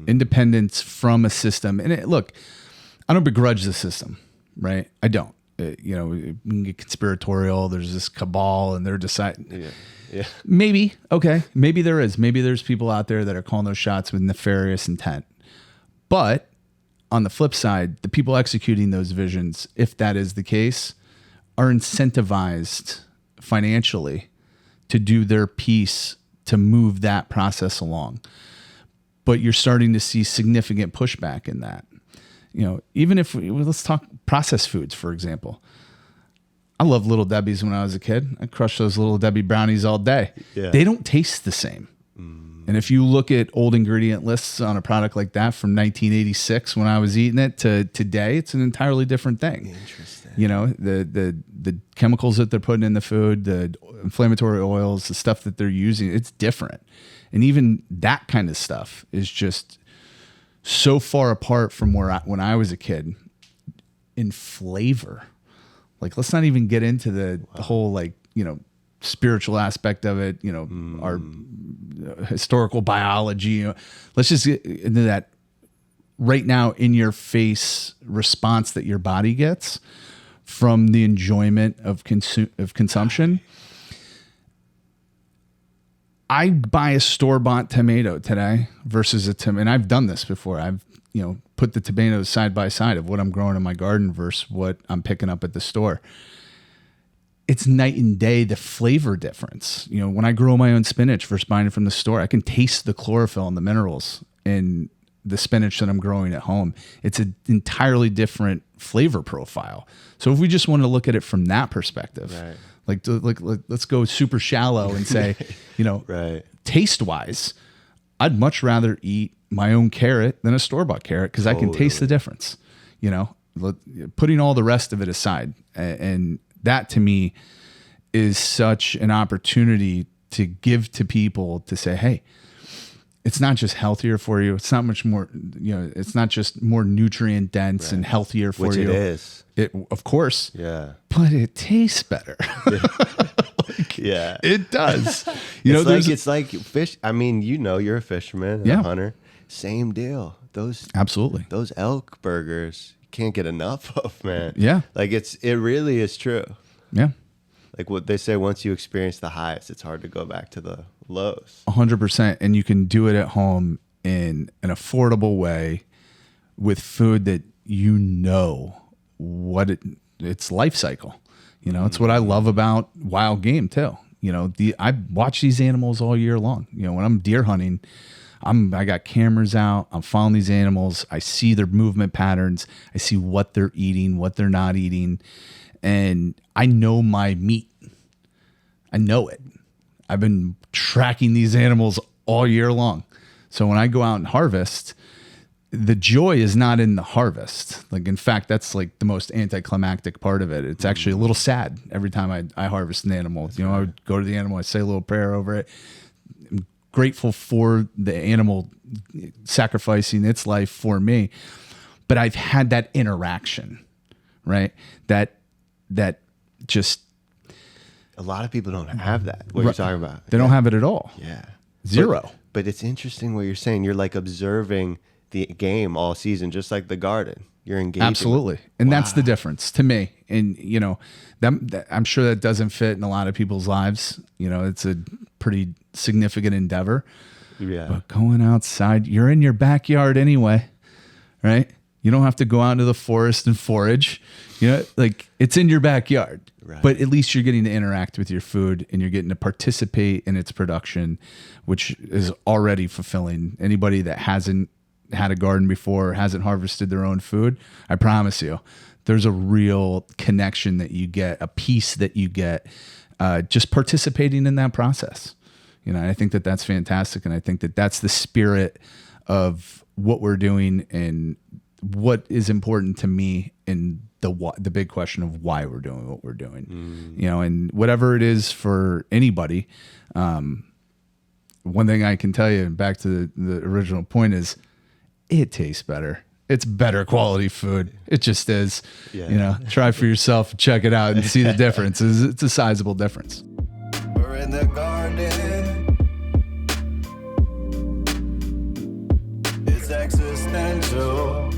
independence from a system. And look, I don't begrudge the system, right? I don't. We can get conspiratorial. There's this cabal, and they're deciding. Yeah. Maybe, okay. Maybe there is. Maybe there's people out there that are calling those shots with nefarious intent. But on the flip side, the people executing those visions, if that is the case, are incentivized financially to do their piece to move that process along. But you're starting to see significant pushback in that. Even if let's talk processed foods, for example. I loved Little Debbie's when I was a kid. I crushed those Little Debbie brownies all day. Yeah. They don't taste the same. And if you look at old ingredient lists on a product like that from 1986 when I was eating it to today, it's an entirely different thing. Interesting. The chemicals that they're putting in the food, the inflammatory oils, the stuff that they're using, it's different. And even that kind of stuff is just so far apart from when I was a kid in flavor. Like, let's not even get into the whole, spiritual aspect of it, our historical biology. Let's just get into that right now in your face response that your body gets from the enjoyment of consumption. I buy a store-bought tomato today versus a tomato, and I've done this before. I've put the tomatoes side by side of what I'm growing in my garden versus what I'm picking up at the store. It's night and day, the flavor difference. When I grow my own spinach versus buying it from the store, I can taste the chlorophyll and the minerals in the spinach that I'm growing at home. It's an entirely different flavor profile. So if we just want to look at it from that perspective, right. Let's go super shallow and say, right. Taste wise, I'd much rather eat my own carrot than a store-bought carrot because I can taste the difference, putting all the rest of it aside. And that to me is such an opportunity to give to people to say, hey, it's not just healthier for you. It's not much more, it's not just more nutrient dense and healthier for you. Which it is. Of course. Yeah. But it tastes better. Yeah. It does. It's like fish. I mean, you're a fisherman and a hunter. Same deal. Absolutely. Those elk burgers you can't get enough of, man. Yeah. It really is true. Yeah. Like what they say, once you experience the highs, it's hard to go back to the lows. 100%. And you can do it at home in an affordable way with food that its life cycle. It's what I love about wild game too. I watch these animals all year long. When I'm deer hunting, I got cameras out. I'm following these animals. I see their movement patterns. I see what they're eating, what they're not eating. And I know my meat. I know it. I've been tracking these animals all year long. So when I go out and harvest, the joy is not in the harvest. In fact, that's the most anticlimactic part of it. It's actually a little sad every time I harvest an animal. I would go to the animal, I say a little prayer over it. I'm grateful for the animal sacrificing its life for me. But I've had that interaction, right? That just... A lot of people don't have that, what you're talking about. They don't have it at all. Yeah. Zero. But it's interesting what you're saying. You're observing the game all season, just like the garden. You're engaging. Absolutely. And that's the difference to me. And, that I'm sure that doesn't fit in a lot of people's lives. It's a pretty significant endeavor. Yeah. But going outside, you're in your backyard anyway, right? You don't have to go out into the forest and forage. It's in your backyard. Right. But at least you're getting to interact with your food and you're getting to participate in its production, which is already fulfilling. Anybody that hasn't had a garden before, hasn't harvested their own food, I promise you, there's a real connection that you get, a piece that you get just participating in that process. I think that that's fantastic. And I think that that's the spirit of what we're doing and what is important to me in the big question of why we're doing what we're doing, and whatever it is for anybody. One thing I can tell you, back to the original point, is it tastes better. It's better quality food. It just is. Yeah. Try for yourself, check it out and see the difference. It's a sizable difference. We're in the garden. existential.